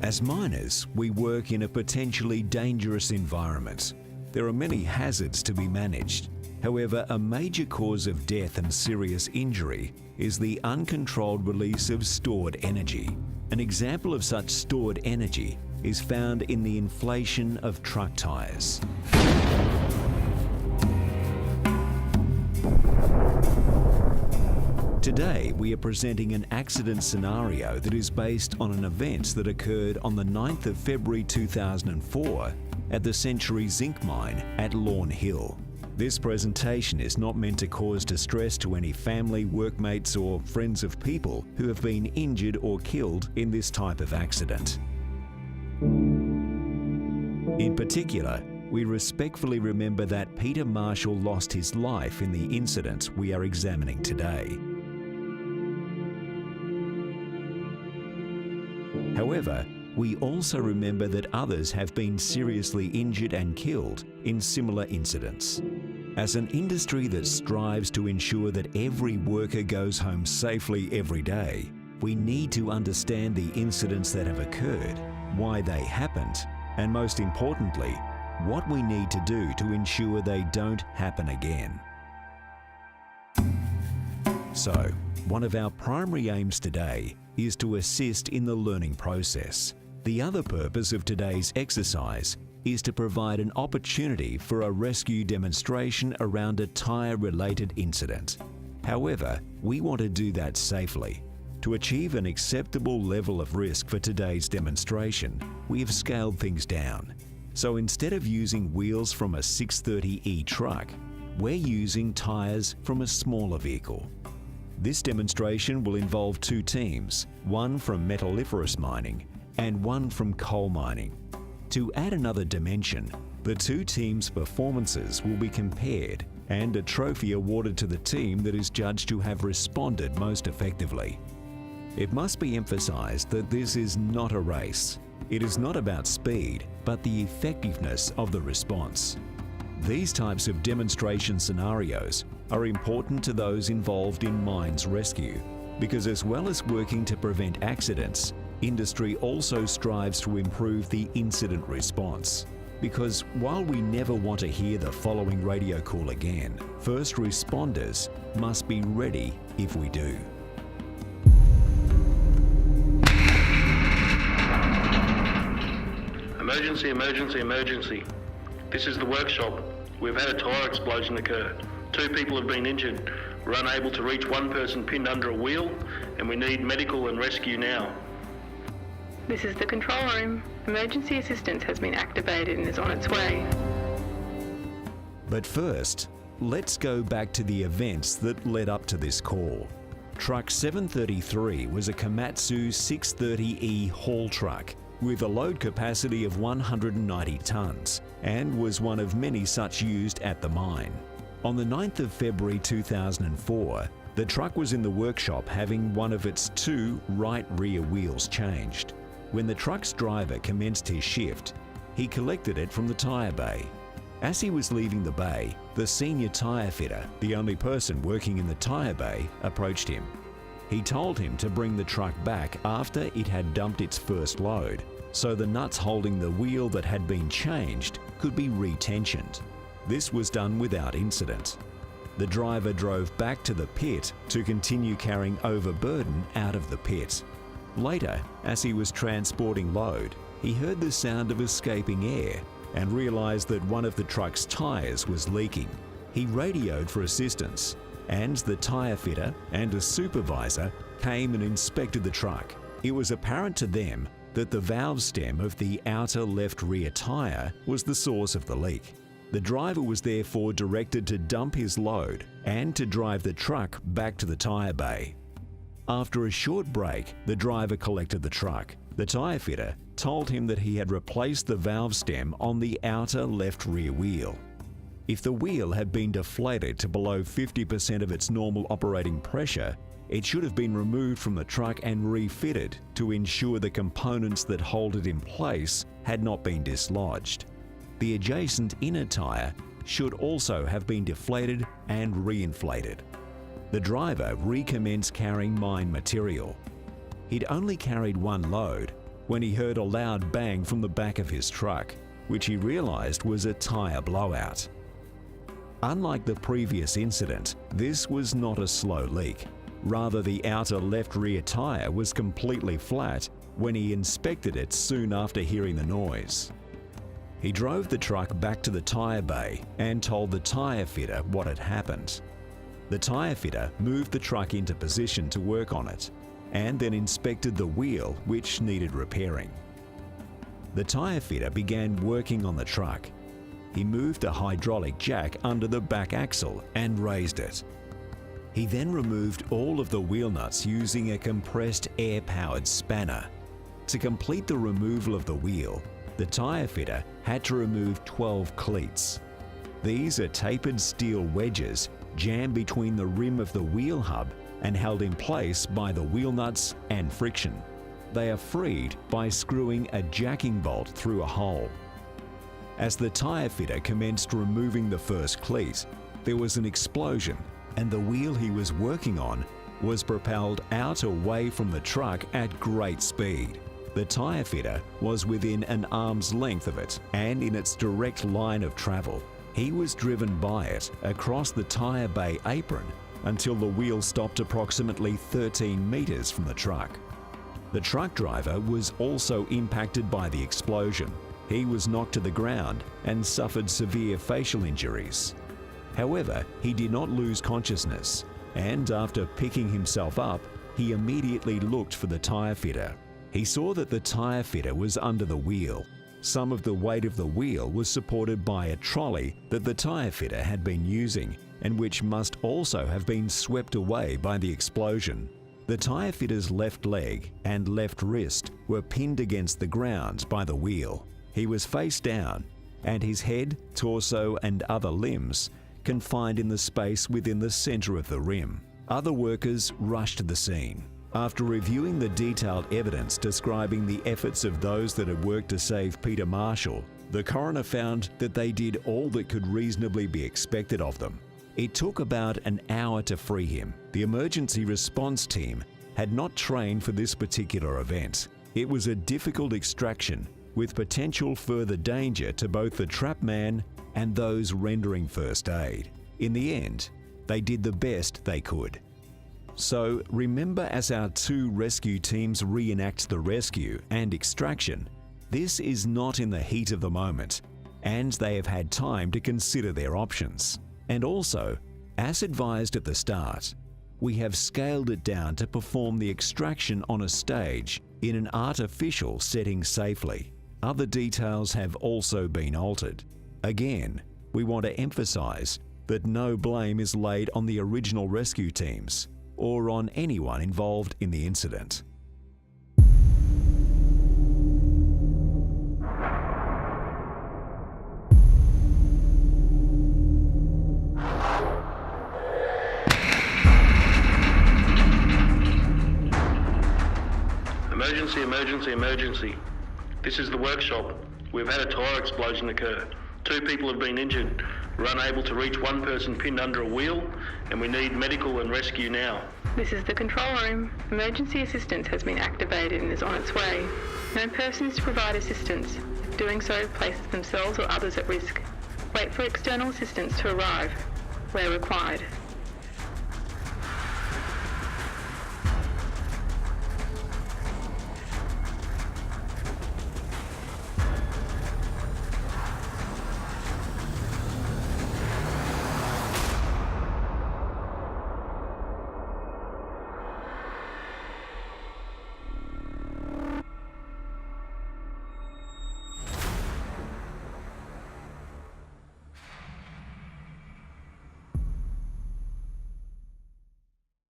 As miners, we work in a potentially dangerous environment. There are many hazards to be managed. However, a major cause of death and serious injury is the uncontrolled release of stored energy. An example of such stored energy is found in the inflation of truck tires. Today, we are presenting an accident scenario that is based on an event that occurred on the 9th of February 2004 at the Century Zinc Mine at Lawn Hill. This presentation is not meant to cause distress to any family, workmates or friends of people who have been injured or killed in this type of accident. In particular, we respectfully remember that Peter Marshall lost his life in the incident we are examining today. However, we also remember that others have been seriously injured and killed in similar incidents. As an industry that strives to ensure that every worker goes home safely every day, we need to understand the incidents that have occurred, why they happened, and most importantly, what we need to do to ensure they don't happen again. So, one of our primary aims today is to assist in the learning process. The other purpose of today's exercise is to provide an opportunity for a rescue demonstration around a tyre-related incident. However, we want to do that safely. To achieve an acceptable level of risk for today's demonstration, we have scaled things down. So instead of using wheels from a 630E truck, we're using tyres from a smaller vehicle. This demonstration will involve two teams, one from metalliferous mining and one from coal mining. To add another dimension, the two teams' performances will be compared and a trophy awarded to the team that is judged to have responded most effectively. It must be emphasized that this is not a race. It is not about speed, but the effectiveness of the response. These types of demonstration scenarios are important to those involved in mines rescue, because as well as working to prevent accidents, industry also strives to improve the incident response. Because while we never want to hear the following radio call again, first responders must be ready if we do. Emergency, emergency, emergency. This is the workshop. We've had a tyre explosion occur. 2 people have been injured. We're unable to reach one person pinned under a wheel, and we need medical and rescue now. This is the control room. Emergency assistance has been activated and is on its way. But first, let's go back to the events that led up to this call. Truck 733 was a Komatsu 630E haul truck with a load capacity of 190 tonnes and was one of many such used at the mine. On the 9th of February 2004, the truck was in the workshop having one of its 2 right rear wheels changed. When the truck's driver commenced his shift, he collected it from the tyre bay. As he was leaving the bay, the senior tyre fitter, the only person working in the tyre bay, approached him. He told him to bring the truck back after it had dumped its first load, so the nuts holding the wheel that had been changed could be retensioned. This was done without incident. The driver drove back to the pit to continue carrying overburden out of the pit. Later, as he was transporting load, he heard the sound of escaping air and realized that one of the truck's tyres was leaking. He radioed for assistance, and the tyre fitter and a supervisor came and inspected the truck. It was apparent to them that the valve stem of the outer left rear tyre was the source of the leak. The driver was therefore directed to dump his load and to drive the truck back to the tyre bay. After a short break, the driver collected the truck. The tyre fitter told him that he had replaced the valve stem on the outer left rear wheel. If the wheel had been deflated to below 50% of its normal operating pressure, it should have been removed from the truck and refitted to ensure the components that hold it in place had not been dislodged. The adjacent inner tyre should also have been deflated and reinflated. The driver recommenced carrying mine material. He'd only carried one load, when he heard a loud bang from the back of his truck, which he realized was a tyre blowout. Unlike the previous incident, this was not a slow leak. Rather, the outer left rear tyre was completely flat when he inspected it soon after hearing the noise. He drove the truck back to the tyre bay and told the tyre fitter what had happened. The tyre fitter moved the truck into position to work on it, and then inspected the wheel, which needed repairing. The tyre fitter began working on the truck. He moved a hydraulic jack under the back axle and raised it. He then removed all of the wheel nuts using a compressed air-powered spanner. To complete the removal of the wheel, the tyre fitter had to remove 12 cleats. These are tapered steel wedges jammed between the rim of the wheel hub and held in place by the wheel nuts and friction. They are freed by screwing a jacking bolt through a hole. As the tyre fitter commenced removing the first cleat, there was an explosion, and the wheel he was working on was propelled out away from the truck at great speed. The tyre fitter was within an arm's length of it and in its direct line of travel. He was driven by it across the tyre bay apron until the wheel stopped approximately 13 meters from the truck. The truck driver was also impacted by the explosion. He was knocked to the ground and suffered severe facial injuries. However, he did not lose consciousness, and after picking himself up, he immediately looked for the tyre fitter. He saw that the tyre fitter was under the wheel. Some of the weight of the wheel was supported by a trolley that the tyre fitter had been using, and which must also have been swept away by the explosion. The tyre fitter's left leg and left wrist were pinned against the ground by the wheel. He was face down, and his head, torso, and other limbs confined in the space within the center of the rim. Other workers rushed to the scene. After reviewing the detailed evidence describing the efforts of those that had worked to save Peter Marshall, the coroner found that they did all that could reasonably be expected of them. It took about an hour to free him. The emergency response team had not trained for this particular event. It was a difficult extraction with potential further danger to both the trapped man and those rendering first aid. In the end, they did the best they could. So remember, as our two rescue teams reenact the rescue and extraction, this is not in the heat of the moment, and they have had time to consider their options. And also, as advised at the start, we have scaled it down to perform the extraction on a stage in an artificial setting safely. Other details have also been altered. Again, we want to emphasize that no blame is laid on the original rescue teams or on anyone involved in the incident. Emergency, emergency, emergency. This is the workshop. We've had a tyre explosion occur. 2 people have been injured. We're unable to reach 1 person pinned under a wheel, and we need medical and rescue now. This is the control room. Emergency assistance has been activated and is on its way. No person is to provide assistance. If doing so places themselves or others at risk. Wait for external assistance to arrive, where required.